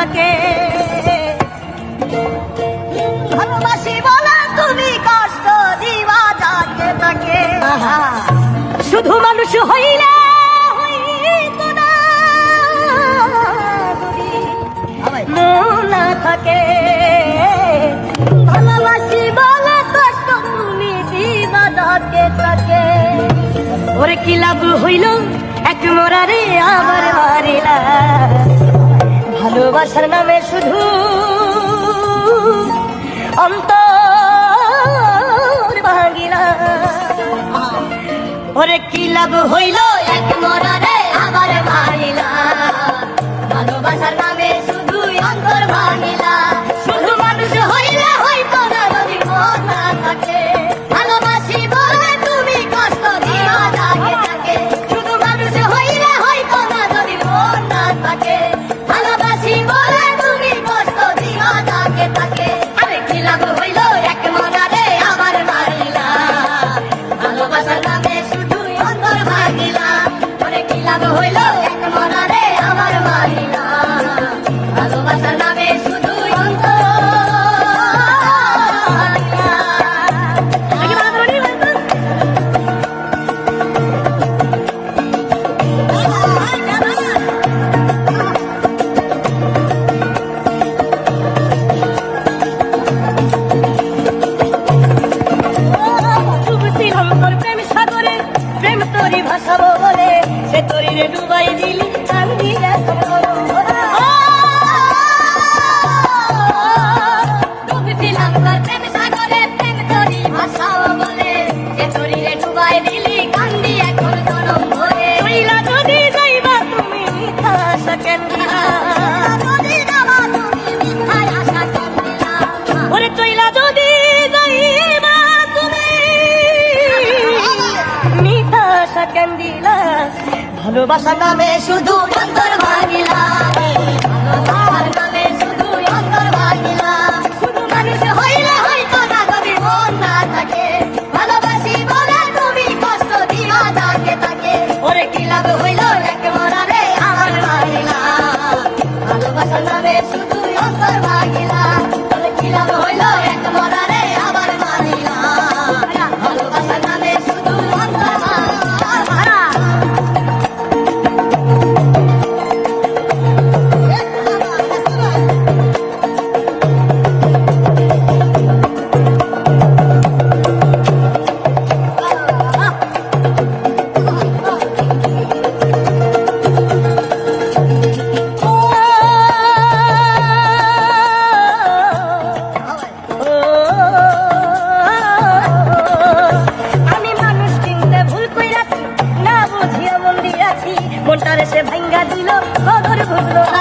থাকে। ভালোবাসি বলে তুমি কষ্ট দিবা যাকে তাকে। শুধু মানুষ হইলে হইতো না যদি মন না থাকে। ভালোবাসি বলে কষ্ট তুমি দিবা যাকে তাকে। ওরে কি লাভ হইল এক মরারে আবার মারিলা। ভালোবাসার নামে শুধু অন্তর ভাঙিলা। ওরে কি লাভ হইল এক মরারে আবার মারিলা। ভালোবাসার নামে শুধু অন্তর ভাঙিলা। শুধু মানুষ হইলে হইতো না যদি মন না থাকে। ভালোবাসি বলে তুমি কষ্ট দিও যাকে তাকে। শুধু মানুষ হইলে হইতো না যদি মন না থাকে। ভালোবাসি বলে তুমি কষ্ট দিও যাকে তাকে। আরে কি লাভ হইল এক মরারে আবার মারিলা। ভালোবাসার নামে শুধু অন্তর ভাঙিলা। ওরে কি লাভ হইল এক মরারে আবার মারিলা। ভালোবাসার নামে শুধু অন্তর ভাসাবো বলে সে তরিরে ডুবাই দিলি কান্দি। ডুবছিলাম তোর প্রেম সাগরে প্রেম তরি ভাসাবো বলে সে তরিরে ডুবাই দিলি কান্দি এখন জনম ভরে। তৈলা যদি যাইবা তুমি মিথ্যা আশা কেন দিলা। ওরে তৈলা যদি যাইবা তুমি মিথ্যা আশা কেন দিলা। ভালোবাসার নামে শুধু অন্তর ভাঙিলা। ভালোবাসার নামে শুধু অন্তর ভাঙিলা। শুধু মানুষ হইলে হইতো না যদি মন না থাকে। ভালোবাসি বলে তুমি কষ্ট দিও যাকে তাকে। ওরে কি লাভ হইল এক মরারে আবার মারিলা। ভালোবাসার নামে শুধু অন্তর ভাঙিলা। ওরে কি লাভ হইল এক মরারে আবার মারিলা। ভালোবাসার নামে শুধু অন্তর ভাঙিলা। মনটারে সে ভাঙ্গা দিল কদর বুঝলো না।